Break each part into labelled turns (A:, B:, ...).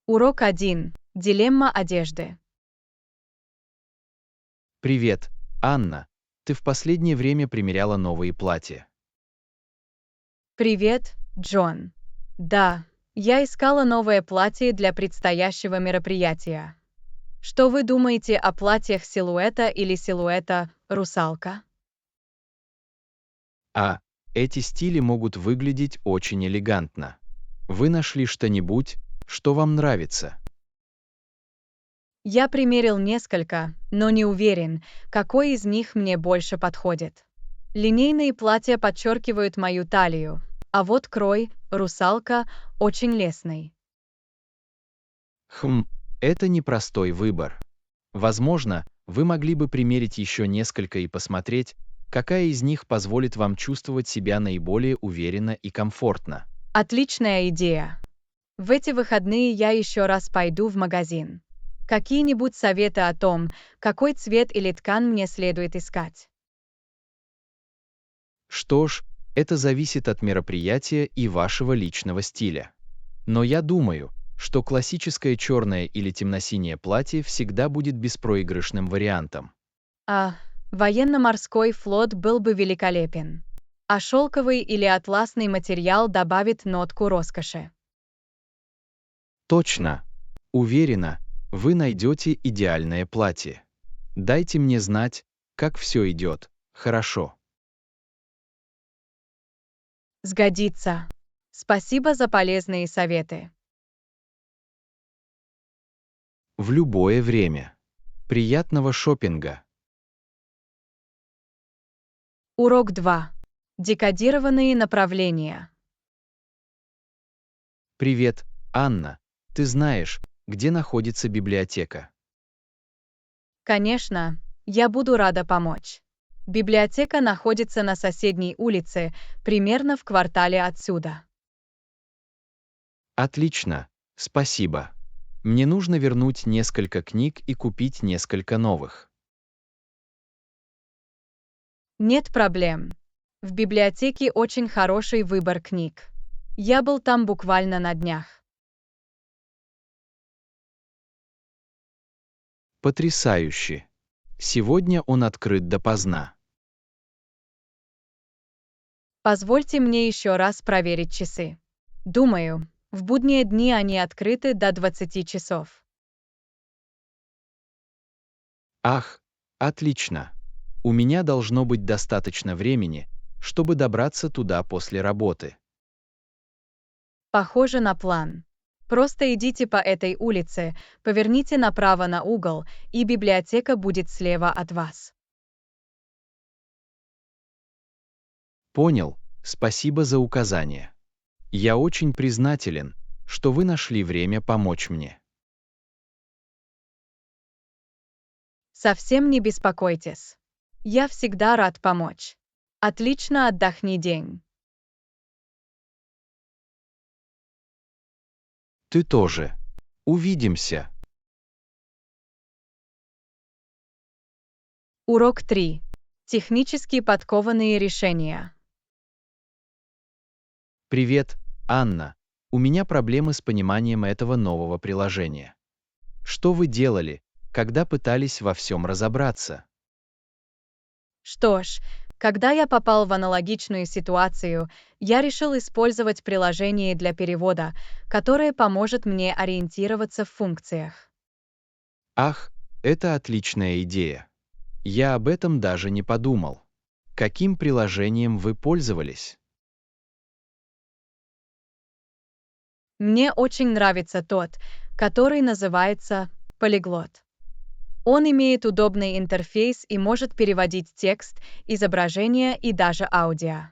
A: Урок 1. Дилемма одежды.
B: Привет, Анна. Ты в последнее время примеряла новые платья.
A: Привет, Джон. Да, я искала новое платье для предстоящего мероприятия. Что вы думаете о платьях силуэта или силуэта русалка?
B: А, эти стили могут выглядеть очень элегантно. Вы нашли что-нибудь, что вам нравится?
A: Я примерил несколько, но не уверен, какой из них мне больше подходит. Линейные платья подчеркивают мою талию, а вот крой, русалка, очень лестный.
B: Это непростой выбор. Возможно, вы могли бы примерить еще несколько и посмотреть, какая из них позволит вам чувствовать себя наиболее уверенно и комфортно.
A: Отличная идея. В эти выходные я еще раз пойду в магазин. Какие-нибудь советы о том, какой цвет или ткань мне следует искать?
B: Что ж, это зависит от мероприятия и вашего личного стиля. Но я думаю, что классическое черное или темно-синее платье всегда будет беспроигрышным вариантом.
A: А, военно-морской флот был бы великолепен. А шелковый или атласный материал добавит нотку роскоши.
B: Точно. Уверена, вы найдете идеальное платье. Дайте мне знать, как все идет. Хорошо.
A: Сгодится. Спасибо за полезные советы.
B: В любое время. Приятного шопинга.
A: Урок 2. Декодированные направления.
B: Привет, Анна. Ты знаешь, где находится библиотека?
A: Конечно, я буду рада помочь. Библиотека находится на соседней улице, примерно в квартале отсюда.
B: Отлично, спасибо. Мне нужно вернуть несколько книг и купить несколько новых.
A: Нет проблем. В библиотеке очень хороший выбор книг. Я был там буквально на днях.
B: Потрясающе. Сегодня он открыт допоздна.
A: Позвольте мне еще раз проверить часы. Думаю, в будние дни они открыты до 20 часов.
B: Ах, отлично. У меня должно быть достаточно времени, чтобы добраться туда после работы.
A: Похоже на план. Просто идите по этой улице, поверните направо на угол, и библиотека будет слева от вас.
B: Понял, спасибо за указание. Я очень признателен, что вы нашли время помочь мне.
A: Совсем не беспокойтесь. Я всегда рад помочь. Отлично отдохни день.
B: Ты тоже. Увидимся.
A: Урок 3. Технически подкованные решения.
B: Привет, Анна. У меня проблемы с пониманием этого нового приложения. Что вы делали, когда пытались во всем разобраться?
A: Что ж, когда я попал в аналогичную ситуацию, я решил использовать приложение для перевода, которое поможет мне ориентироваться в функциях.
B: Ах, это отличная идея. Я об этом даже не подумал. Каким приложением вы пользовались?
A: Мне очень нравится тот, который называется Polyglot. Он имеет удобный интерфейс и может переводить текст, изображение и даже аудио.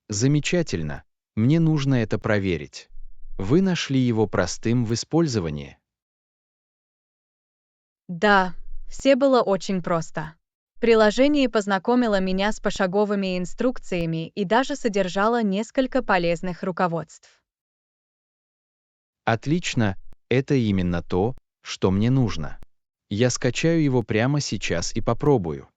B: Замечательно. Мне нужно это проверить. Вы нашли его простым в использовании?
A: Да, все было очень просто. Приложение познакомило меня с пошаговыми инструкциями и даже содержало несколько полезных руководств.
B: Отлично, это именно то, что мне нужно. Я скачаю его прямо сейчас и попробую.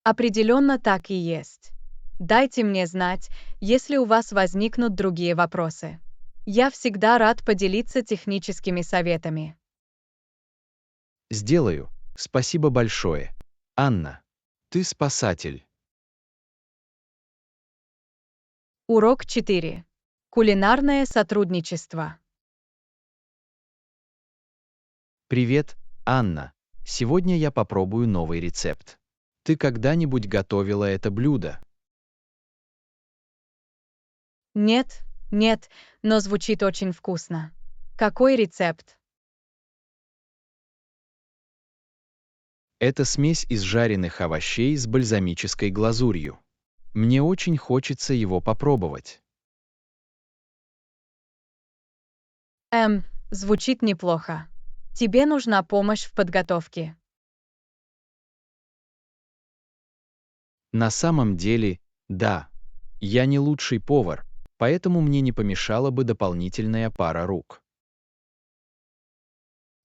A: Определенно так и есть. Дайте мне знать, если у вас возникнут другие вопросы. Я всегда рад поделиться техническими советами.
B: Сделаю. Спасибо большое. Анна, ты спасатель.
A: Урок 4. Кулинарное сотрудничество.
B: Привет, Анна. Сегодня я попробую новый рецепт. Ты когда-нибудь готовила это блюдо?
A: Нет, но звучит очень вкусно. Какой рецепт?
B: Это смесь из жареных овощей с бальзамической глазурью. Мне очень хочется его попробовать.
A: Звучит неплохо. Тебе нужна помощь в подготовке.
B: На самом деле, да. Я не лучший повар, поэтому мне не помешала бы дополнительная пара рук.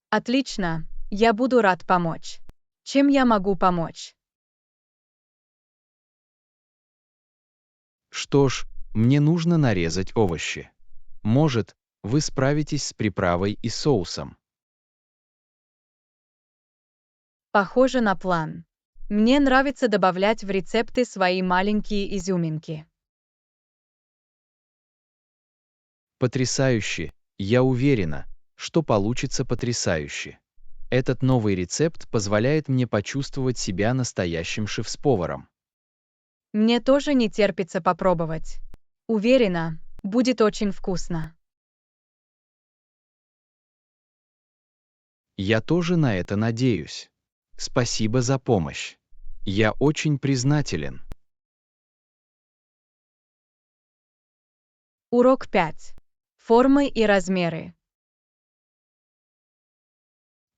A: Отлично, я буду рад помочь. Чем я могу помочь?
B: Что ж, мне нужно нарезать овощи. Может, вы справитесь с приправой и соусом.
A: Похоже на план. Мне нравится добавлять в рецепты свои маленькие изюминки.
B: Потрясающе! Я уверена, что получится потрясающе. Этот новый рецепт позволяет мне почувствовать себя настоящим шеф-поваром.
A: Мне тоже не терпится попробовать. Уверена, будет очень вкусно.
B: Я тоже на это надеюсь. Спасибо за помощь. Я очень признателен.
A: Урок 5. Формы и размеры.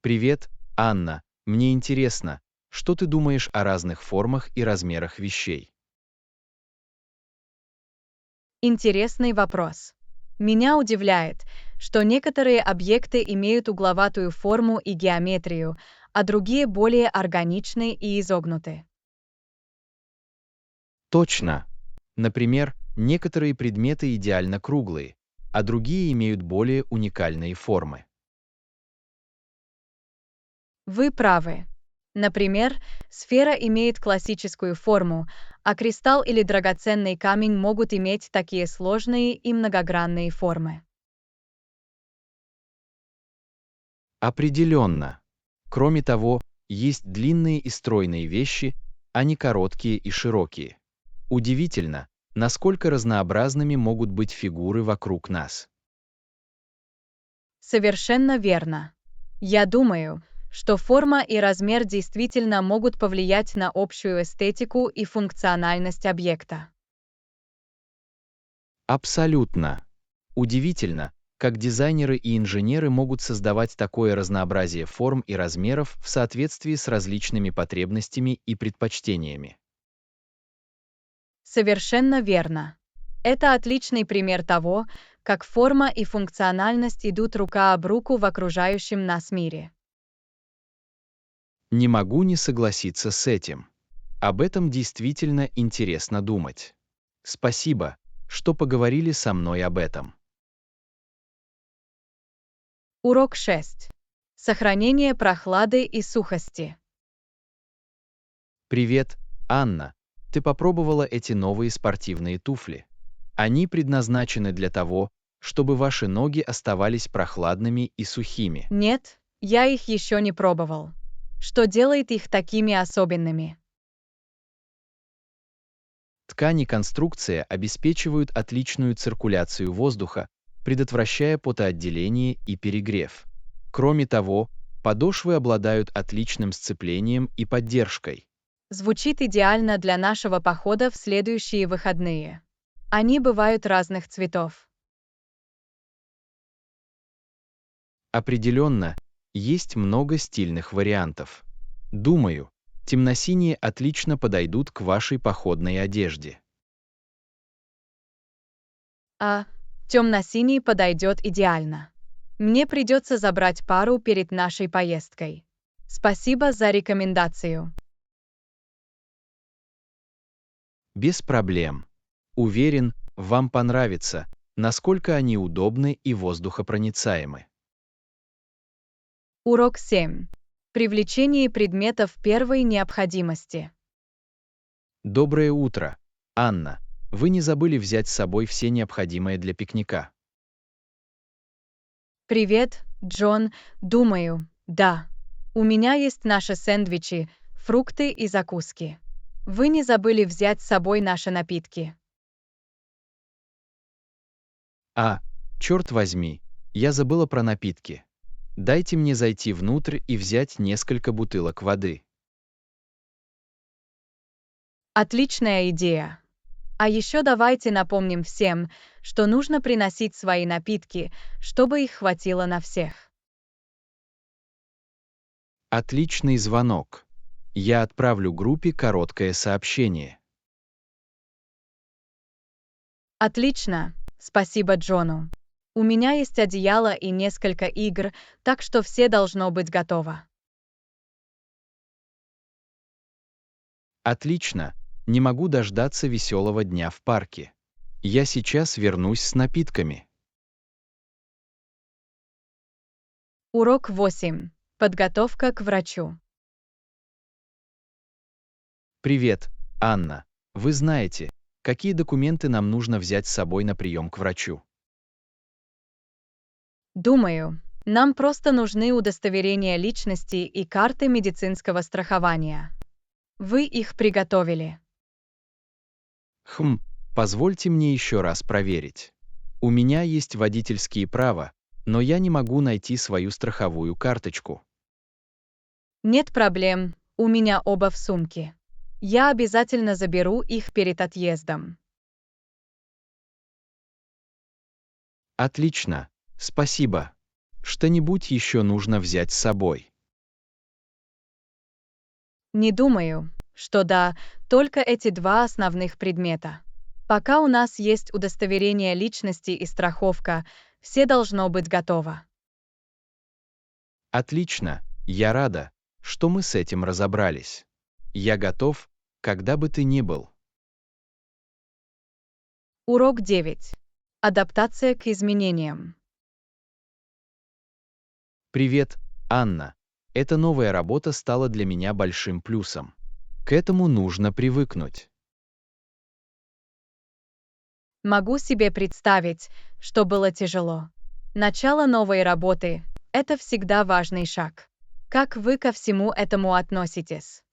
B: Привет, Анна. Мне интересно, что ты думаешь о разных формах и размерах вещей?
A: Интересный вопрос. Меня удивляет, что некоторые объекты имеют угловатую форму и геометрию, а другие более органичны и изогнуты.
B: Точно. Например, некоторые предметы идеально круглые, а другие имеют более уникальные формы.
A: Вы правы. Например, сфера имеет классическую форму, а кристалл или драгоценный камень могут иметь такие сложные и многогранные формы.
B: Определенно. Кроме того, есть длинные и стройные вещи, а не короткие и широкие. Удивительно, насколько разнообразными могут быть фигуры вокруг нас.
A: Совершенно верно. Я думаю, что форма и размер действительно могут повлиять на общую эстетику и функциональность объекта.
B: Абсолютно. Удивительно, как дизайнеры и инженеры могут создавать такое разнообразие форм и размеров в соответствии с различными потребностями и предпочтениями.
A: Совершенно верно. Это отличный пример того, как форма и функциональность идут рука об руку в окружающем нас мире.
B: Не могу не согласиться с этим. Об этом действительно интересно думать. Спасибо, что поговорили со мной об этом.
A: Урок 6. Сохранение прохлады и сухости.
B: Привет, Анна. Ты попробовала эти новые спортивные туфли? Они предназначены для того, чтобы ваши ноги оставались прохладными и сухими.
A: Нет, я их еще не пробовал. Что делает их такими особенными?
B: Ткань и конструкция обеспечивают отличную циркуляцию воздуха, предотвращая потоотделение и перегрев. Кроме того, подошвы обладают отличным сцеплением и поддержкой.
A: Звучит идеально для нашего похода в следующие выходные. Они бывают разных цветов.
B: Определенно, есть много стильных вариантов. Думаю, темно-синие отлично подойдут к вашей походной одежде.
A: А темно-синий подойдет идеально. Мне придется забрать пару перед нашей поездкой. Спасибо за рекомендацию.
B: Без проблем. Уверен, вам понравится, Насколько они удобны и воздухопроницаемы?
A: Урок 7. Привлечение предметов первой необходимости.
B: Доброе утро, Анна. Вы не забыли взять с собой все необходимое для пикника?
A: Привет, Джон. Думаю, да. У меня есть наши сэндвичи, фрукты и закуски. Вы не забыли взять с собой наши напитки.
B: Черт возьми, я забыла про напитки. Дайте мне зайти внутрь и взять несколько бутылок воды.
A: Отличная идея. А еще давайте напомним всем, что нужно приносить свои напитки, чтобы их хватило на всех.
B: Отличный звонок. Я отправлю группе короткое сообщение.
A: Отлично. Спасибо Джону. У меня есть одеяло и несколько игр, так что все должно быть готово.
B: Отлично. Не могу дождаться веселого дня в парке. Я сейчас вернусь с напитками.
A: Урок 8. Подготовка к врачу.
B: Привет, Анна. Вы знаете, какие документы нам нужно взять с собой на прием к врачу?
A: Думаю, нам просто нужны удостоверения личности и карты медицинского страхования. Вы их приготовили.
B: Позвольте мне еще раз проверить. У меня есть водительские права, но я не могу найти свою страховую карточку.
A: Нет проблем, у меня оба в сумке. Я обязательно заберу их перед отъездом.
B: Отлично, спасибо. Что-нибудь еще нужно взять с собой?
A: Не думаю, что да, только эти два основных предмета. Пока у нас есть удостоверение личности и страховка, все должно быть готово.
B: Отлично, я рада, что мы с этим разобрались. Я готов, когда бы ты ни был.
A: Урок 9. Адаптация к изменениям.
B: Привет, Анна. Эта новая работа стала для меня большим плюсом. К этому нужно привыкнуть.
A: Могу себе представить, что было тяжело. Начало новой работы — это всегда важный шаг. Как вы ко всему этому относитесь?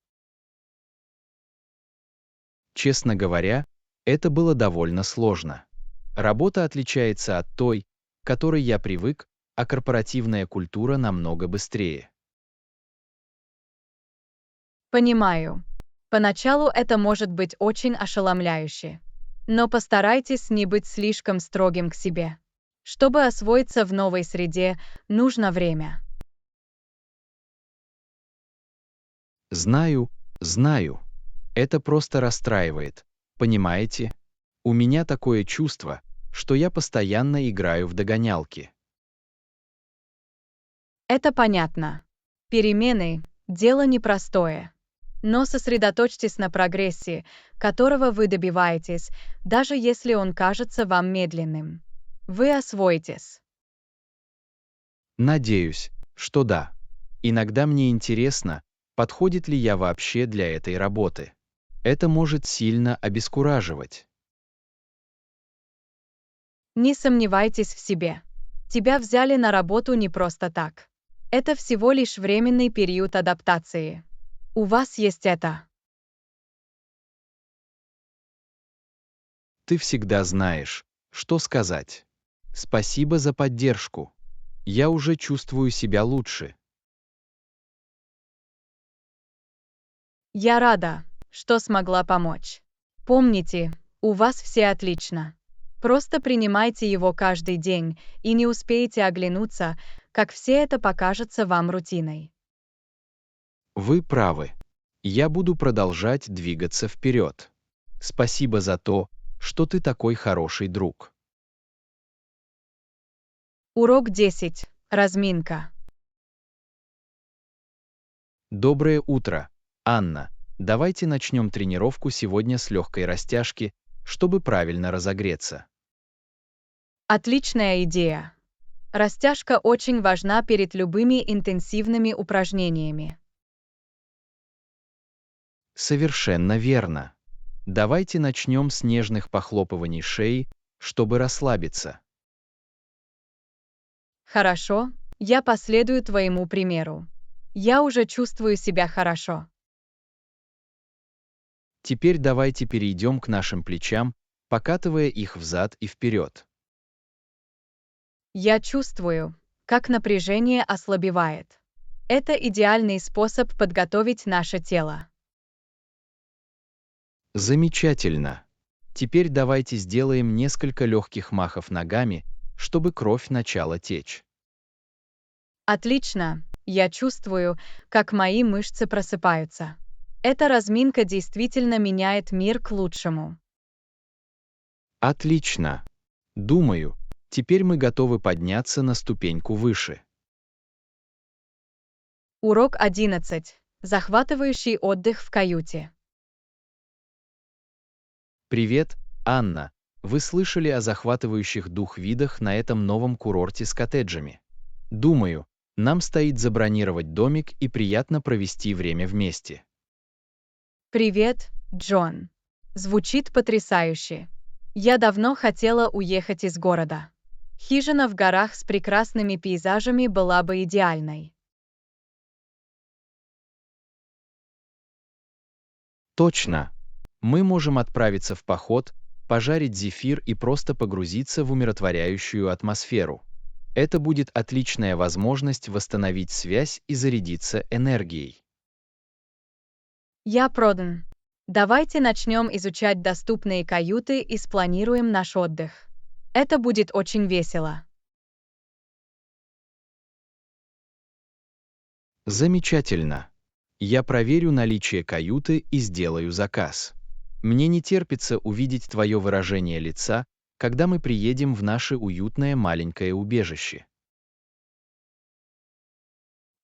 B: Честно говоря, это было довольно сложно. Работа отличается от той, к которой я привык, а корпоративная культура намного быстрее.
A: Понимаю. Поначалу это может быть очень ошеломляюще. Но постарайтесь не быть слишком строгим к себе. Чтобы освоиться в новой среде, нужно время.
B: Знаю. Это просто расстраивает. Понимаете? У меня такое чувство, что я постоянно играю в догонялки.
A: Это понятно. Перемены — дело непростое. Но сосредоточьтесь на прогрессе, которого вы добиваетесь, даже если он кажется вам медленным. Вы освоитесь.
B: Надеюсь, что да. Иногда мне интересно, подходит ли я вообще для этой работы. Это может сильно обескураживать.
A: Не сомневайтесь в себе. Тебя взяли на работу не просто так. Это всего лишь временный период адаптации. У вас есть это.
B: Ты всегда знаешь, что сказать. Спасибо за поддержку. Я уже чувствую себя лучше.
A: Я рада, что смогла помочь. Помните, у вас все отлично. Просто принимайте его каждый день и не успеете оглянуться, как все это покажется вам рутиной.
B: Вы правы. Я буду продолжать двигаться вперед. Спасибо за то, что ты такой хороший друг.
A: Урок 10. Разминка.
B: Доброе утро, Анна. Давайте начнем тренировку сегодня с легкой растяжки, чтобы правильно разогреться.
A: Отличная идея. Растяжка очень важна перед любыми интенсивными упражнениями.
B: Совершенно верно. Давайте начнем с нежных похлопываний шеи, чтобы расслабиться.
A: Хорошо, я последую твоему примеру. Я уже чувствую себя хорошо.
B: Теперь давайте перейдем к нашим плечам, покатывая их взад и вперед.
A: Я чувствую, как напряжение ослабевает. Это идеальный способ подготовить наше тело.
B: Замечательно. Теперь давайте сделаем несколько легких махов ногами, чтобы кровь начала течь.
A: Отлично, я чувствую, как мои мышцы просыпаются. Эта разминка действительно меняет мир к лучшему.
B: Отлично. Думаю, теперь мы готовы подняться на ступеньку выше.
A: Урок 11. Захватывающий отдых в каюте.
B: Привет, Анна. Вы слышали о захватывающих дух видах на этом новом курорте с коттеджами? Думаю, нам стоит забронировать домик и приятно провести время вместе.
A: Привет, Джон. Звучит потрясающе. Я давно хотела уехать из города. Хижина в горах с прекрасными пейзажами была бы идеальной.
B: Точно. Мы можем отправиться в поход, пожарить зефир и просто погрузиться в умиротворяющую атмосферу. Это будет отличная возможность восстановить связь и зарядиться энергией.
A: Я продан. Давайте начнем изучать доступные каюты и спланируем наш отдых. Это будет очень весело.
B: Замечательно. Я проверю наличие каюты и сделаю заказ. Мне не терпится увидеть твое выражение лица, когда мы приедем в наше уютное маленькое убежище.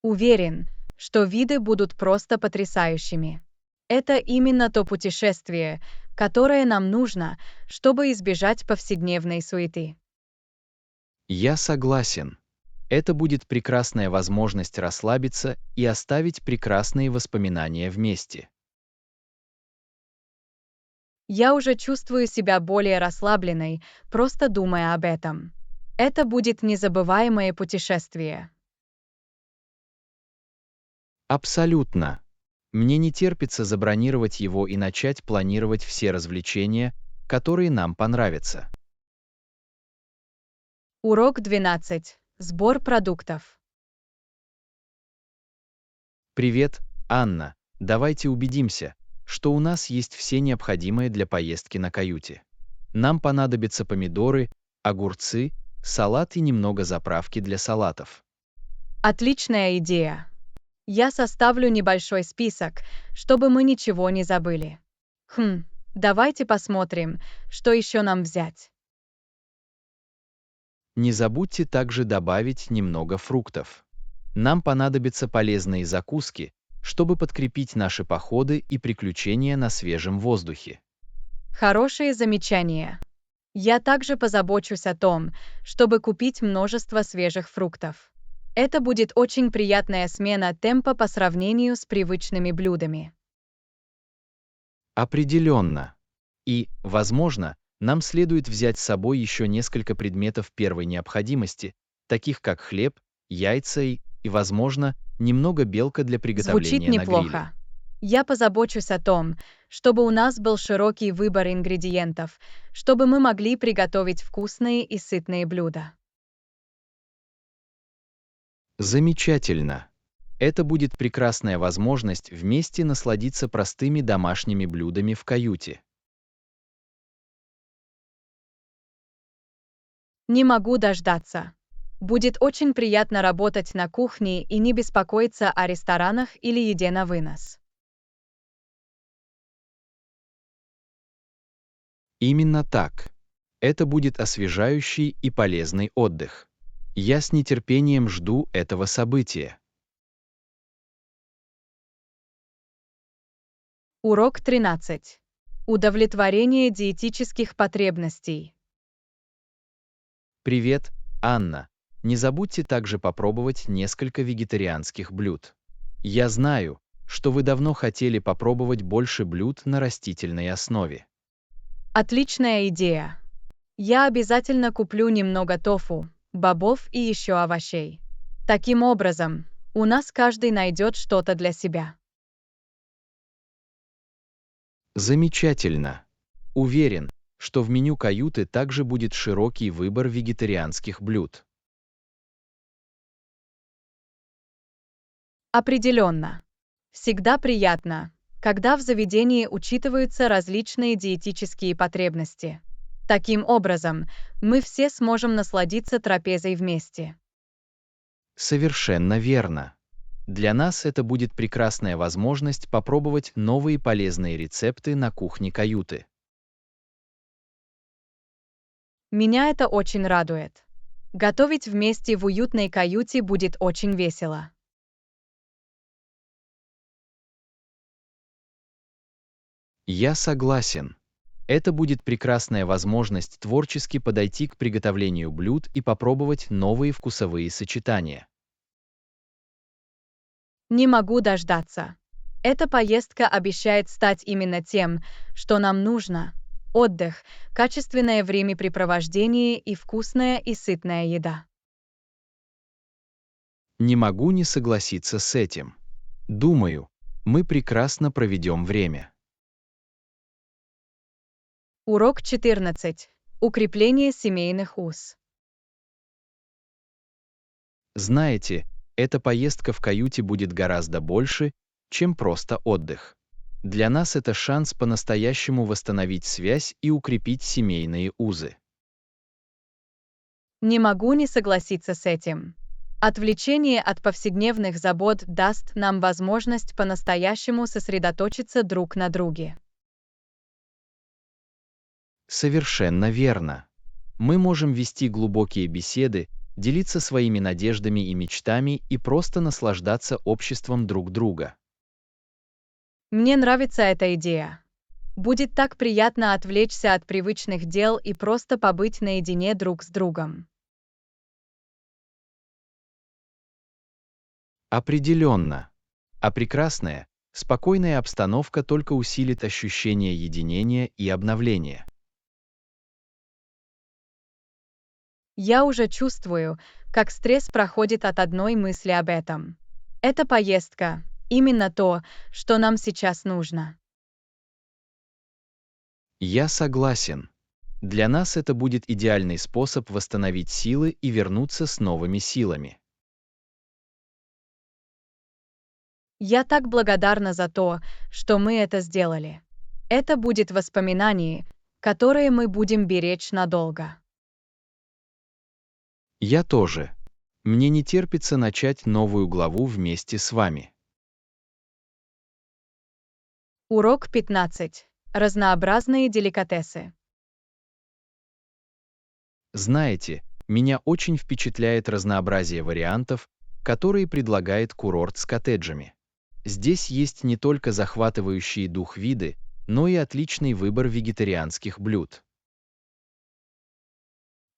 A: Уверен, что виды будут просто потрясающими. Это именно то путешествие, которое нам нужно, чтобы избежать повседневной суеты.
B: Я согласен. Это будет прекрасная возможность расслабиться и оставить прекрасные воспоминания вместе.
A: Я уже чувствую себя более расслабленной, просто думая об этом. Это будет незабываемое путешествие.
B: Абсолютно. Мне не терпится забронировать его и начать планировать все развлечения, которые нам понравятся.
A: Урок 12. Сбор продуктов.
B: Привет, Анна. Давайте убедимся, что у нас есть все необходимое для поездки на каюте. Нам понадобятся помидоры, огурцы, салат и немного заправки для салатов.
A: Отличная идея. Я составлю небольшой список, чтобы мы ничего не забыли. Давайте посмотрим, что еще нам взять.
B: Не забудьте также добавить немного фруктов. Нам понадобятся полезные закуски, чтобы подкрепить наши походы и приключения на свежем воздухе.
A: Хорошие замечания. Я также позабочусь о том, чтобы купить множество свежих фруктов. Это будет очень приятная смена темпа по сравнению с привычными блюдами.
B: Определенно. И, возможно, нам следует взять с собой еще несколько предметов первой необходимости, таких как хлеб, яйца и, возможно, немного белка для
A: Звучит
B: приготовления на гриле.
A: неплохо. Я позабочусь о том, чтобы у нас был широкий выбор ингредиентов, чтобы мы могли приготовить вкусные и сытные блюда.
B: Замечательно. Это будет прекрасная возможность вместе насладиться простыми домашними блюдами в каюте.
A: Не могу дождаться. Будет очень приятно работать на кухне и не беспокоиться о ресторанах или еде на вынос.
B: Именно так. Это будет освежающий и полезный отдых. Я с нетерпением жду этого события.
A: Урок 13. Удовлетворение диетических потребностей.
B: Привет, Анна. Не забудьте также попробовать несколько вегетарианских блюд. Я знаю, что вы давно хотели попробовать больше блюд на растительной основе.
A: Отличная идея. Я обязательно куплю немного тофу, бобов и еще овощей. Таким образом, у нас каждый найдет что-то для себя.
B: Замечательно. Уверен, что в меню каюты также будет широкий выбор вегетарианских блюд.
A: Определенно. Всегда приятно, когда в заведении учитываются различные диетические потребности. Таким образом, мы все сможем насладиться трапезой вместе.
B: Совершенно верно. Для нас это будет прекрасная возможность попробовать новые полезные рецепты на кухне каюты.
A: Меня это очень радует. Готовить вместе в уютной каюте будет очень весело.
B: Я согласен. Это будет прекрасная возможность творчески подойти к приготовлению блюд и попробовать новые вкусовые сочетания.
A: Не могу дождаться. Эта поездка обещает стать именно тем, что нам нужно. Отдых, качественное времяпрепровождение и вкусная и сытная еда.
B: Не могу не согласиться с этим. Думаю, мы прекрасно проведем время.
A: Урок 14. Укрепление семейных уз.
B: Знаете, эта поездка в каюте будет гораздо больше, чем просто отдых. Для нас это шанс по-настоящему восстановить связь и укрепить семейные узы.
A: Не могу не согласиться с этим. Отвлечение от повседневных забот даст нам возможность по-настоящему сосредоточиться друг на друге.
B: Совершенно верно. Мы можем вести глубокие беседы, делиться своими надеждами и мечтами и просто наслаждаться обществом друг друга.
A: Мне нравится эта идея. Будет так приятно отвлечься от привычных дел и просто побыть наедине друг с другом.
B: Определенно. А прекрасная, спокойная обстановка только усилит ощущение единения и обновления.
A: Я уже чувствую, как стресс проходит от одной мысли об этом. Эта поездка — именно то, что нам сейчас нужно.
B: Я согласен. Для нас это будет идеальный способ восстановить силы и вернуться с новыми силами.
A: Я так благодарна за то, что мы это сделали. Это будет воспоминание, которое мы будем беречь надолго.
B: Я тоже. Мне не терпится начать новую главу вместе с вами.
A: Урок 15. Разнообразные деликатесы.
B: Знаете, меня очень впечатляет разнообразие вариантов, которые предлагает курорт с коттеджами. Здесь есть не только захватывающие дух виды, но и отличный выбор вегетарианских блюд.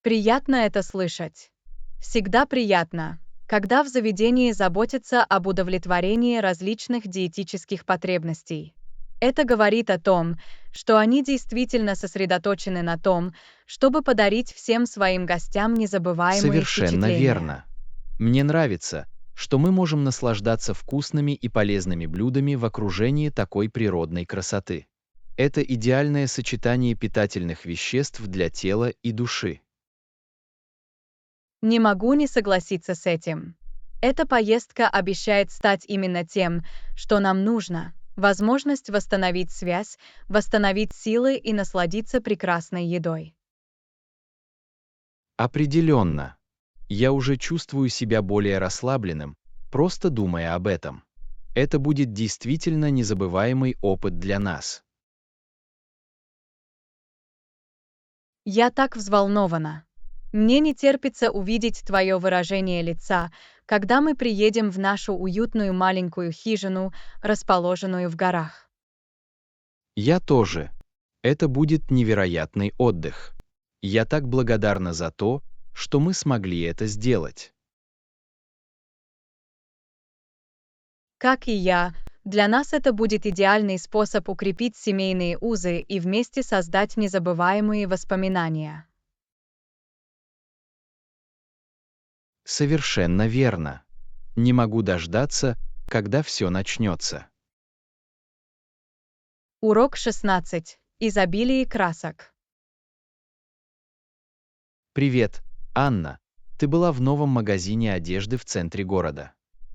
A: Приятно это слышать. Всегда приятно, когда в заведении заботятся об удовлетворении различных диетических потребностей. Это говорит о том, что они действительно сосредоточены на том, чтобы подарить всем своим гостям незабываемые
B: Совершенно
A: впечатления.
B: верно. Мне нравится, что мы можем наслаждаться вкусными и полезными блюдами в окружении такой природной красоты. Это идеальное сочетание питательных веществ для тела и души.
A: Не могу не согласиться с этим. Эта поездка обещает стать именно тем, что нам нужно. Возможность восстановить связь, восстановить силы и насладиться прекрасной едой.
B: Определенно. Я уже чувствую себя более расслабленным, просто думая об этом. Это будет действительно незабываемый опыт для нас.
A: Я так взволнована. Мне не терпится увидеть твое выражение лица, когда мы приедем в нашу уютную маленькую хижину, расположенную в горах.
B: Я тоже. Это будет невероятный отдых. Я так благодарна за то, что мы смогли это сделать.
A: Как и я, для нас это будет идеальный способ укрепить семейные узы и вместе создать незабываемые воспоминания.
B: Совершенно верно. Не могу дождаться, когда все начнется.
A: Урок 16. Изобилие красок.
B: Привет, Анна. Ты была в новом магазине одежды в центре города.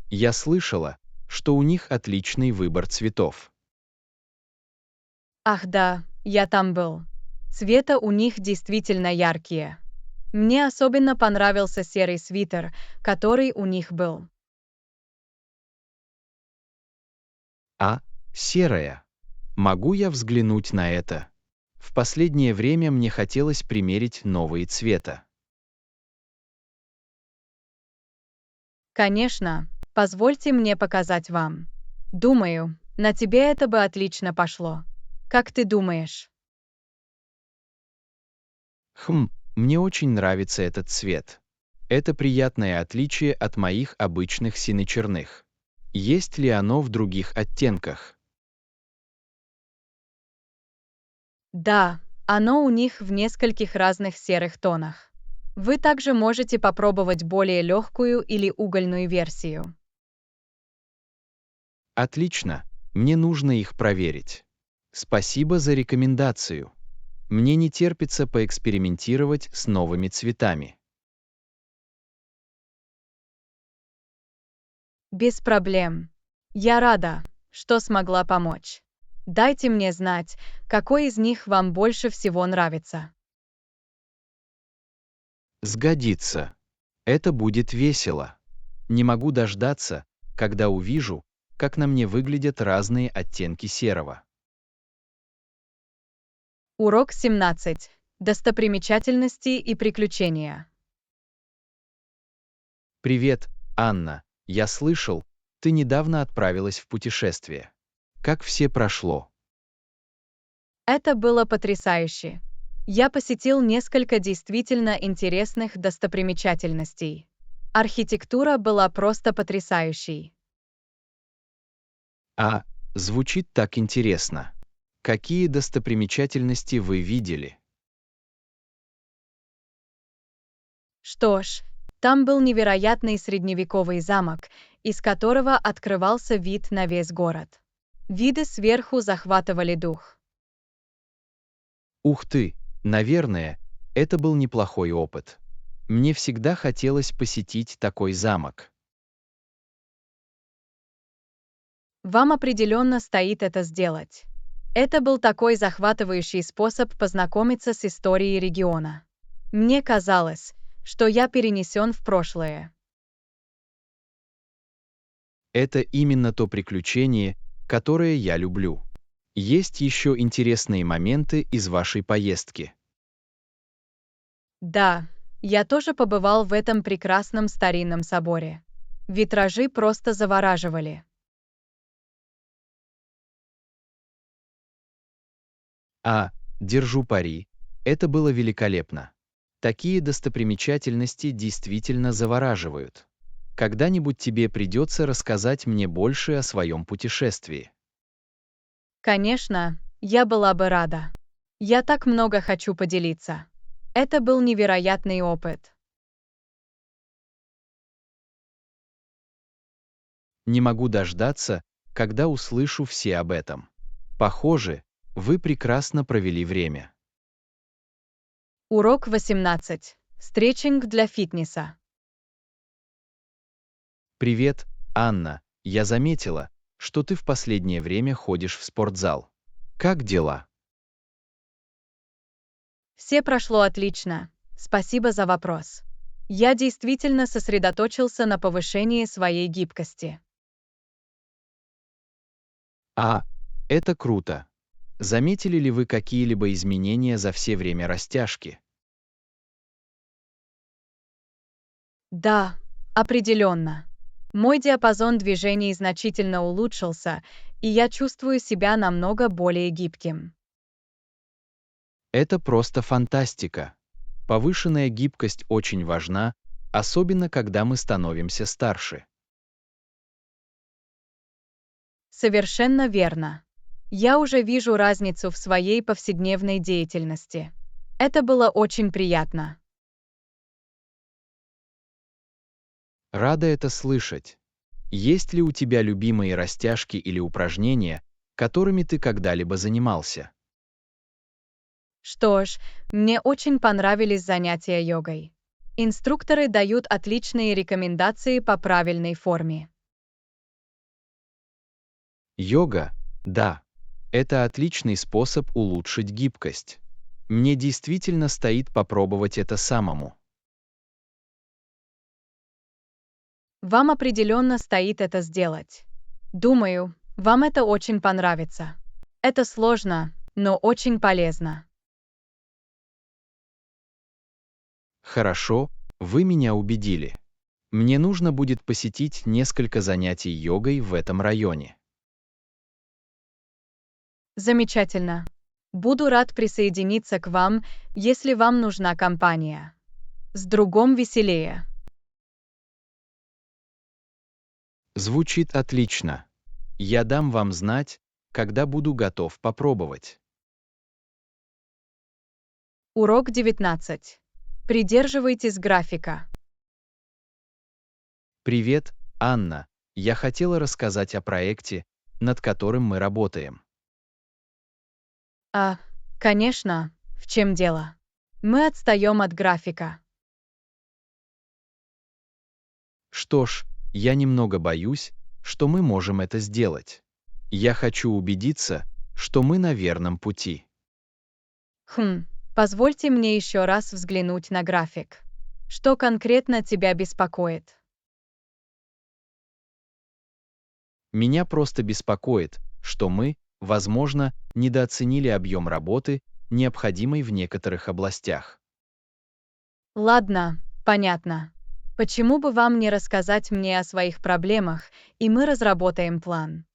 B: Я слышала, что у них отличный выбор цветов.
A: Ах да, я там был. Цвета у них действительно яркие. Мне особенно понравился серый свитер, который у них был.
B: А, серая. Могу я взглянуть на это? В последнее время мне хотелось примерить новые цвета.
A: Конечно, позвольте мне показать вам. Думаю, на тебе это бы отлично пошло. Как ты думаешь?
B: Мне очень нравится этот цвет. Это приятное отличие от моих обычных сине-черных. Есть ли оно в других оттенках?
A: Да, оно у них в нескольких разных серых тонах. Вы также можете попробовать более легкую или угольную версию.
B: Отлично, мне нужно их проверить. Спасибо за рекомендацию. Мне не терпится поэкспериментировать с новыми цветами.
A: Без проблем. Я рада, что смогла помочь. Дайте мне знать, какой из них вам больше всего нравится.
B: Сгодится. Это будет весело. Не могу дождаться, когда увижу, как на мне выглядят разные оттенки серого.
A: Урок 17. Достопримечательности и приключения.
B: Привет, Анна. Я слышал, ты недавно отправилась в путешествие. Как все прошло?
A: Это было потрясающе. Я посетил несколько действительно интересных достопримечательностей. Архитектура была просто потрясающей.
B: А, звучит так интересно. Какие достопримечательности вы видели?
A: Что ж, там был невероятный средневековый замок, из которого открывался вид на весь город. Виды сверху захватывали дух.
B: Ух ты, наверное, это был неплохой опыт. Мне всегда хотелось посетить такой замок.
A: Вам определенно стоит это сделать. Это был такой захватывающий способ познакомиться с историей региона. Мне казалось, что я перенесен в прошлое.
B: Это именно то приключение, которое я люблю. Есть еще интересные моменты из вашей поездки.
A: Да, я тоже побывал в этом прекрасном старинном соборе. Витражи просто завораживали.
B: А, держу пари, это было великолепно. Такие достопримечательности действительно завораживают. Когда-нибудь тебе придется рассказать мне больше о своем путешествии.
A: Конечно, я была бы рада. Я так много хочу поделиться. Это был невероятный опыт.
B: Не могу дождаться, когда услышу все об этом. Похоже, вы прекрасно провели время.
A: Урок 18. Стретчинг для фитнеса.
B: Привет, Анна. Я заметила, что ты в последнее время ходишь в спортзал. Как дела?
A: Все прошло отлично. Спасибо за вопрос. Я действительно сосредоточился на повышении своей гибкости.
B: А, это круто. Заметили ли вы какие-либо изменения за все время растяжки?
A: Да, определенно. Мой диапазон движений значительно улучшился, и я чувствую себя намного более гибким.
B: Это просто фантастика. Повышенная гибкость очень важна, особенно когда мы становимся старше.
A: Совершенно верно. Я уже вижу разницу в своей повседневной деятельности. Это было очень приятно.
B: Рада это слышать. Есть ли у тебя любимые растяжки или упражнения, которыми ты когда-либо занимался?
A: Что ж, мне очень понравились занятия йогой. Инструкторы дают отличные рекомендации по правильной форме.
B: Йога, да, это отличный способ улучшить гибкость. Мне действительно стоит попробовать это самому.
A: Вам определенно стоит это сделать. Думаю, вам это очень понравится. Это сложно, но очень полезно.
B: Хорошо, вы меня убедили. Мне нужно будет посетить несколько занятий йогой в этом районе.
A: Замечательно. Буду рад присоединиться к вам, если вам нужна компания. С другом веселее.
B: Звучит отлично. Я дам вам знать, когда буду готов попробовать.
A: Урок 19. Придерживайтесь графика.
B: Привет, Анна. Я хотела рассказать о проекте, над которым мы работаем.
A: А, конечно, в чем дело? Мы отстаем от графика.
B: Что ж, я немного боюсь, что мы можем это сделать. Я хочу убедиться, что мы на верном пути.
A: Позвольте мне еще раз взглянуть на график. Что конкретно тебя беспокоит?
B: Меня просто беспокоит, что мы, возможно, недооценили объем работы, необходимой в некоторых областях.
A: Ладно, понятно. Почему бы вам не рассказать мне о своих проблемах, и мы разработаем план?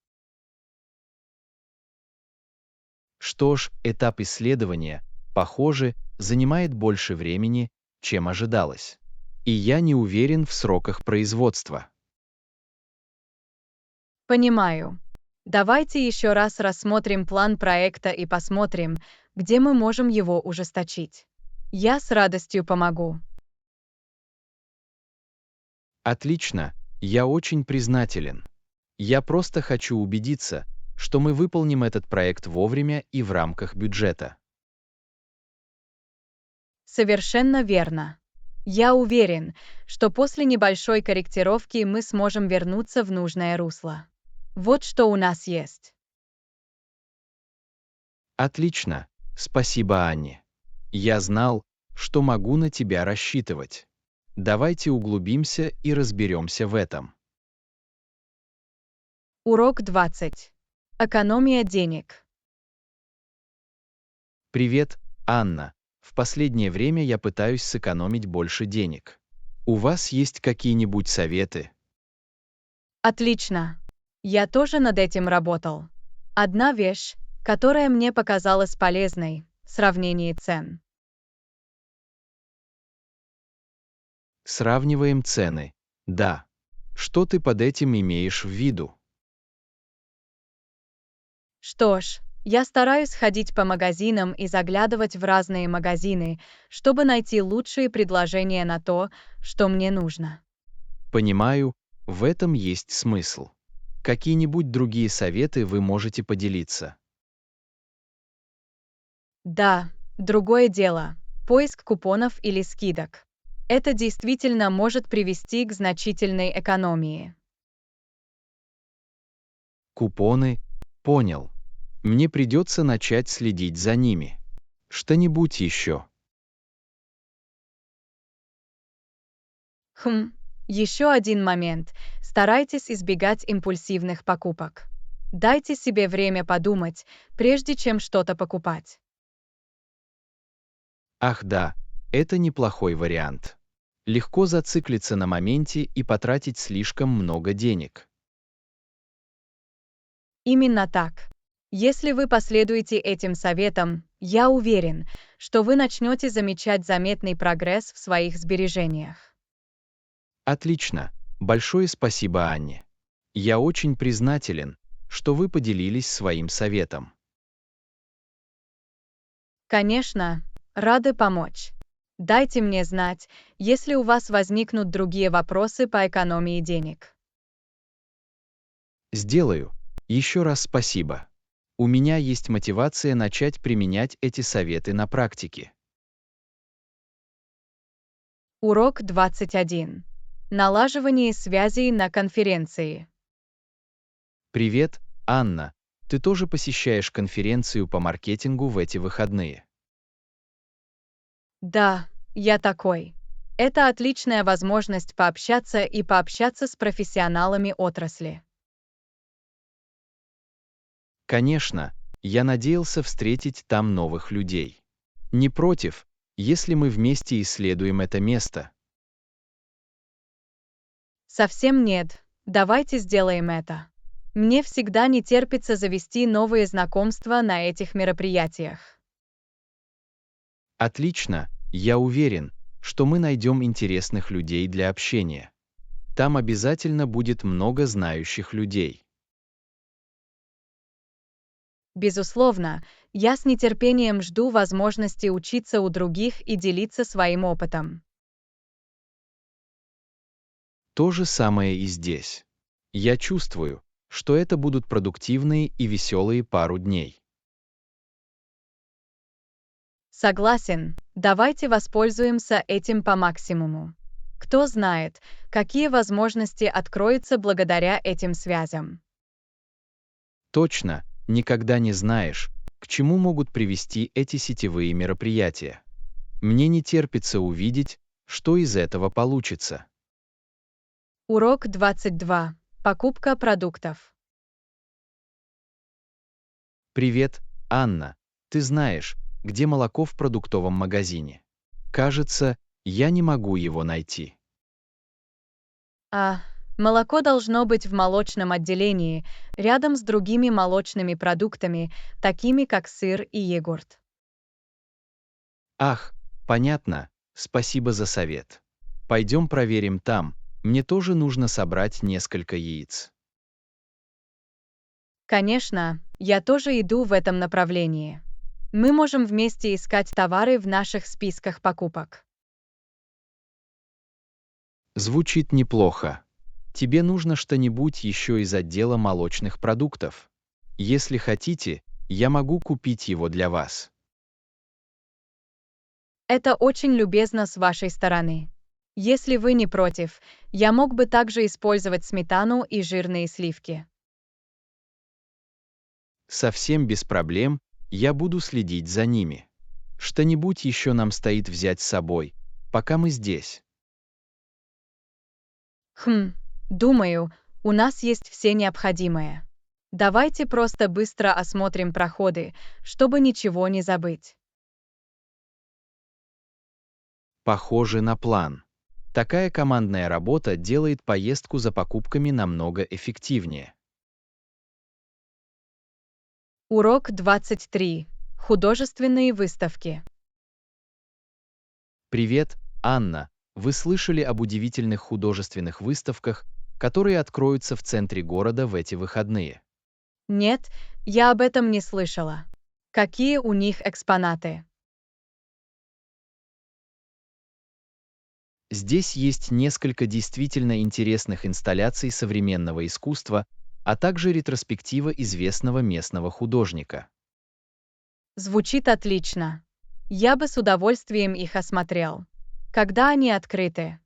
B: Что ж, этап исследования, похоже, занимает больше времени, чем ожидалось. И я не уверен в сроках производства.
A: Понимаю. Давайте еще раз рассмотрим план проекта и посмотрим, где мы можем его ужесточить. Я с радостью помогу.
B: Отлично, я очень признателен. Я просто хочу убедиться, что мы выполним этот проект вовремя и в рамках бюджета.
A: Совершенно верно. Я уверен, что после небольшой корректировки мы сможем вернуться в нужное русло. Вот что у нас есть.
B: Отлично, спасибо, Анне. Я знал, что могу на тебя рассчитывать. Давайте углубимся и разберемся в этом.
A: Урок 20. Экономия денег.
B: Привет, Анна. В последнее время я пытаюсь сэкономить больше денег. У вас есть какие-нибудь советы?
A: Отлично. Я тоже над этим работал. Одна вещь, которая мне показалась полезной – сравнение цен.
B: Сравниваем цены. Да. Что ты под этим имеешь в виду?
A: Что ж, я стараюсь ходить по магазинам и заглядывать в разные магазины, чтобы найти лучшие предложения на то, что мне нужно.
B: Понимаю, в этом есть смысл. Какие-нибудь другие советы вы можете поделиться?
A: Да, другое дело – поиск купонов или скидок. Это действительно может привести к значительной экономии.
B: Купоны? Понял. Мне придется начать следить за ними. Что-нибудь еще?
A: Еще один момент. Старайтесь избегать импульсивных покупок. Дайте себе время подумать, прежде чем что-то покупать.
B: Ах да, это неплохой вариант. Легко зациклиться на моменте и потратить слишком много денег.
A: Именно так. Если вы последуете этим советам, я уверен, что вы начнете замечать заметный прогресс в своих сбережениях.
B: Отлично. Большое спасибо, Анне. Я очень признателен, что вы поделились своим советом.
A: Конечно, рады помочь. Дайте мне знать, если у вас возникнут другие вопросы по экономии денег.
B: Сделаю. Еще раз спасибо. У меня есть мотивация начать применять эти советы на практике.
A: Урок 21. Налаживание связей на конференции.
B: Привет, Анна. Ты тоже посещаешь конференцию по маркетингу в эти выходные?
A: Да, я такой. Это отличная возможность пообщаться с профессионалами отрасли.
B: Конечно, я надеялся встретить там новых людей. Не против, если мы вместе исследуем это место.
A: Совсем нет, давайте сделаем это. Мне всегда не терпится завести новые знакомства на этих мероприятиях.
B: Отлично, я уверен, что мы найдем интересных людей для общения. Там обязательно будет много знающих людей.
A: Безусловно, я с нетерпением жду возможности учиться у других и делиться своим опытом.
B: То же самое и здесь. Я чувствую, что это будут продуктивные и веселые пару дней.
A: Согласен, давайте воспользуемся этим по максимуму. Кто знает, какие возможности откроются благодаря этим связям.
B: Точно, никогда не знаешь, к чему могут привести эти сетевые мероприятия. Мне не терпится увидеть, что из этого получится.
A: Урок 22. Покупка продуктов.
B: Привет, Анна. Ты знаешь, где молоко в продуктовом магазине? Кажется, я не могу его найти.
A: Молоко должно быть в молочном отделении, рядом с другими молочными продуктами, такими как сыр и йогурт.
B: Ах, понятно, спасибо за совет. Пойдем проверим там, мне тоже нужно собрать несколько яиц.
A: Конечно, я тоже иду в этом направлении. Мы можем вместе искать товары в наших списках покупок.
B: Звучит неплохо. Тебе нужно что-нибудь еще из отдела молочных продуктов. Если хотите, я могу купить его для вас.
A: Это очень любезно с вашей стороны. Если вы не против, я мог бы также использовать сметану и жирные сливки.
B: Совсем без проблем, я буду следить за ними. Что-нибудь еще нам стоит взять с собой, пока мы здесь.
A: Думаю, у нас есть все необходимое. Давайте просто быстро осмотрим проходы, чтобы ничего не забыть.
B: Похоже на план. Такая командная работа делает поездку за покупками намного эффективнее.
A: Урок 23. Художественные выставки.
B: Привет, Анна. Вы слышали об удивительных художественных выставках, которые откроются в центре города в эти выходные?
A: Нет, я об этом не слышала. Какие у них экспонаты?
B: Здесь есть несколько действительно интересных инсталляций современного искусства, а также ретроспектива известного местного художника.
A: Звучит отлично. Я бы с удовольствием их осмотрел. Когда они открыты?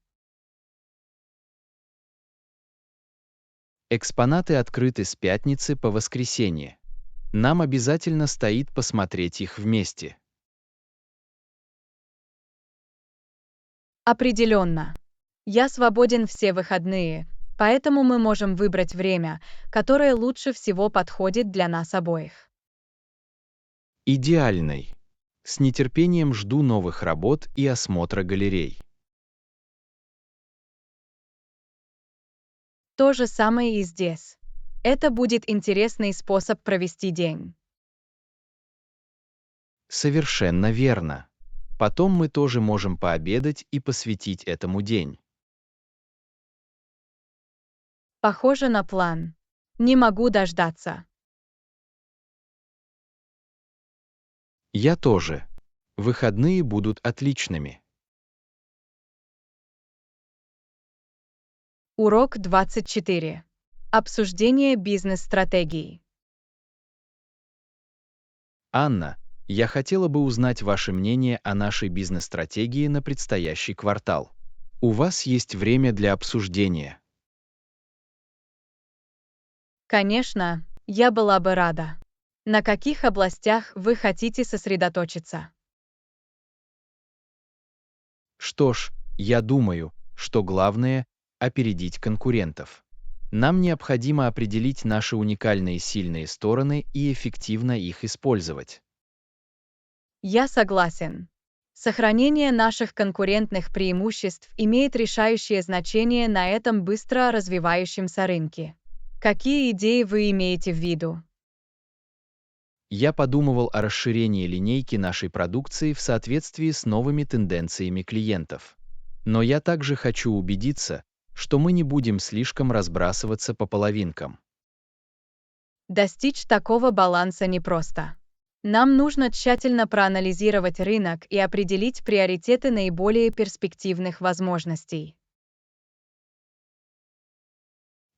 B: Экспонаты открыты с пятницы по воскресенье. Нам обязательно стоит посмотреть их вместе.
A: Определенно. Я свободен все выходные, поэтому мы можем выбрать время, которое лучше всего подходит для нас обоих.
B: Идеальный. С нетерпением жду новых работ и осмотра галерей.
A: То же самое и здесь. Это будет интересный способ провести день.
B: Совершенно верно. Потом мы тоже можем пообедать и посвятить этому день.
A: Похоже на план. Не могу дождаться.
B: Я тоже. Выходные будут отличными.
A: Урок 24. Обсуждение бизнес-стратегий.
B: Анна, я хотела бы узнать ваше мнение о нашей бизнес-стратегии на предстоящий квартал. У вас есть время для обсуждения.
A: Конечно, я была бы рада. На каких областях вы хотите сосредоточиться?
B: Что ж, я думаю, что главное — опередить конкурентов. Нам необходимо определить наши уникальные сильные стороны и эффективно их использовать.
A: Я согласен. Сохранение наших конкурентных преимуществ имеет решающее значение на этом быстро развивающемся рынке. Какие идеи вы имеете в виду?
B: Я подумывал о расширении линейки нашей продукции в соответствии с новыми тенденциями клиентов. Но я также хочу убедиться, что мы не будем слишком разбрасываться по половинкам.
A: Достичь такого баланса непросто. Нам нужно тщательно проанализировать рынок и определить приоритеты наиболее перспективных возможностей.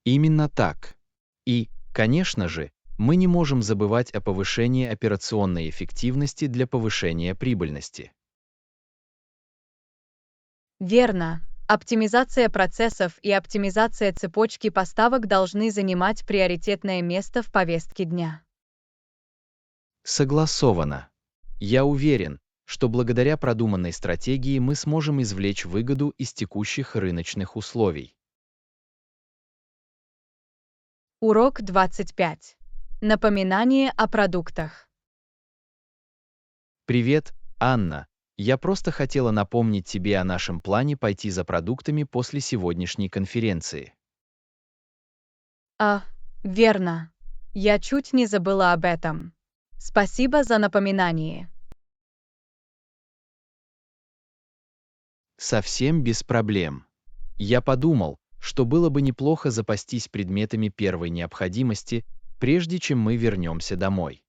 B: Именно так. И, конечно же, мы не можем забывать о повышении операционной эффективности для повышения прибыльности.
A: Верно. Оптимизация процессов и оптимизация цепочки поставок должны занимать приоритетное место в повестке дня.
B: Согласовано. Я уверен, что благодаря продуманной стратегии мы сможем извлечь выгоду из текущих рыночных условий.
A: Урок 25. Напоминание о продуктах.
B: Привет, Анна. Я просто хотела напомнить тебе о нашем плане пойти за продуктами после сегодняшней конференции.
A: Верно. Я чуть не забыла об этом. Спасибо за напоминание.
B: Совсем без проблем. Я подумал, что было бы неплохо запастись предметами первой необходимости, прежде чем мы вернемся домой.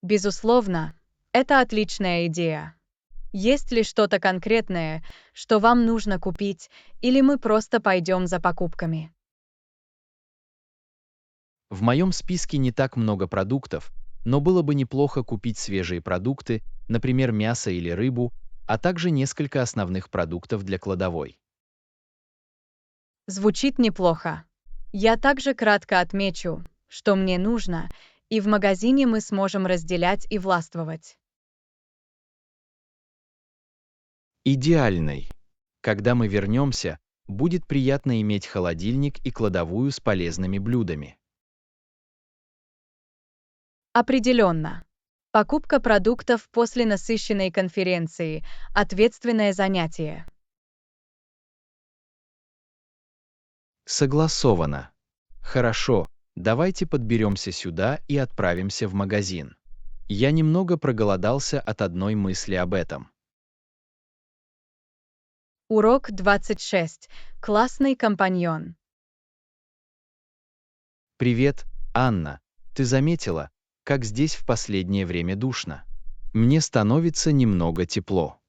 A: Безусловно, это отличная идея. Есть ли что-то конкретное, что вам нужно купить, или мы просто пойдем за покупками?
B: В моем списке не так много продуктов, но было бы неплохо купить свежие продукты, например, мясо или рыбу, а также несколько основных продуктов для кладовой.
A: Звучит неплохо. Я также кратко отмечу, что мне нужно, и в магазине мы сможем разделять и властвовать.
B: Идеальный. Когда мы вернемся, будет приятно иметь холодильник и кладовую с полезными блюдами.
A: Определенно. Покупка продуктов после насыщенной конференции — ответственное занятие.
B: Согласовано. Хорошо, давайте подберемся сюда и отправимся в магазин. Я немного проголодался от одной мысли об этом.
A: Урок 26. Классный компаньон.
B: Привет, Анна. Ты заметила, как здесь в последнее время душно? Мне становится немного тепло.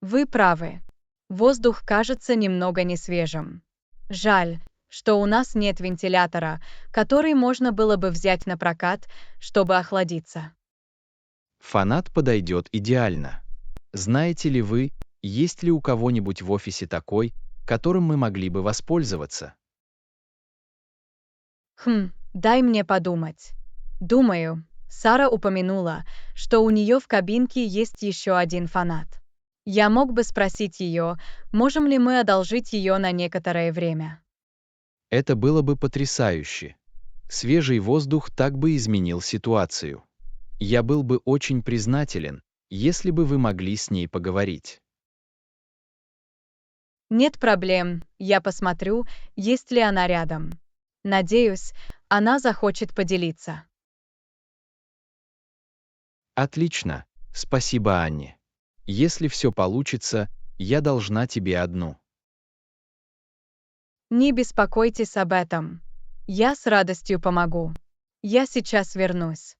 A: Вы правы. Воздух кажется немного несвежим. Жаль, что у нас нет вентилятора, который можно было бы взять на прокат, чтобы охладиться.
B: Фанат подойдет идеально. Знаете ли вы, есть ли у кого-нибудь в офисе такой, которым мы могли бы воспользоваться?
A: Дай мне подумать. Думаю, Сара упомянула, что у нее в кабинке есть еще один фанат. Я мог бы спросить ее, можем ли мы одолжить ее на некоторое время.
B: Это было бы потрясающе. Свежий воздух так бы изменил ситуацию. Я был бы очень признателен, если бы вы могли с ней поговорить.
A: Нет проблем, я посмотрю, есть ли она рядом. Надеюсь, она захочет поделиться.
B: Отлично, спасибо, Анне. Если все получится, я должна тебе одну.
A: Не беспокойтесь об этом. Я с радостью помогу. Я сейчас вернусь.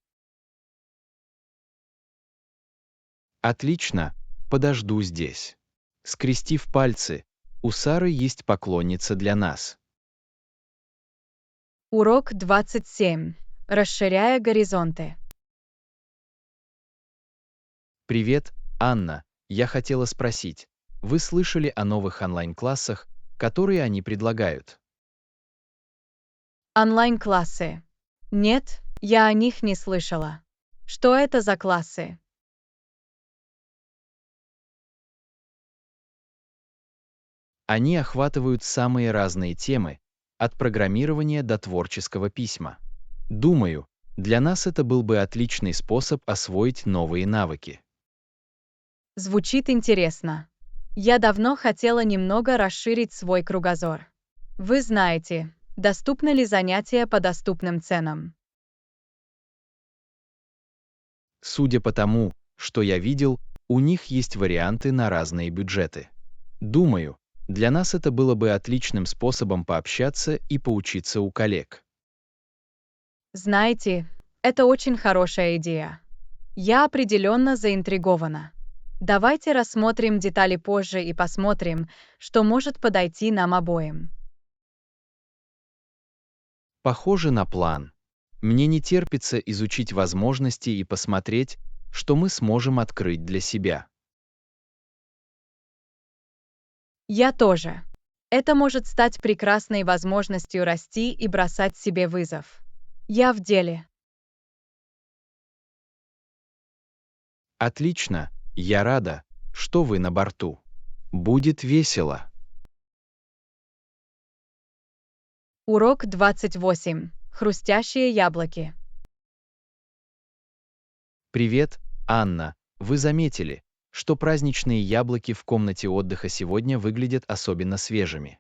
B: Отлично, подожду здесь. Скрестив пальцы, у Сары есть поклонница для нас.
A: Урок 27. Расширяя горизонты.
B: Привет, Анна. Я хотела спросить, вы слышали о новых онлайн-классах, которые они предлагают?
A: Онлайн-классы. Нет, я о них не слышала. Что это за классы?
B: Они охватывают самые разные темы, от программирования до творческого письма. Думаю, для нас это был бы отличный способ освоить новые навыки.
A: Звучит интересно. Я давно хотела немного расширить свой кругозор. Вы знаете, доступны ли занятия по доступным ценам?
B: Судя по тому, что я видел, у них есть варианты на разные бюджеты. Думаю, для нас это было бы отличным способом пообщаться и поучиться у коллег.
A: Знаете, это очень хорошая идея. Я определенно заинтригована. Давайте рассмотрим детали позже и посмотрим, что может подойти нам обоим.
B: Похоже на план. Мне не терпится изучить возможности и посмотреть, что мы сможем открыть для себя.
A: Я тоже. Это может стать прекрасной возможностью расти и бросать себе вызов. Я в деле.
B: Отлично, я рада, что вы на борту. Будет весело.
A: Урок 28. Хрустящие яблоки.
B: Привет, Анна. Вы заметили, что праздничные яблоки в комнате отдыха сегодня выглядят особенно свежими?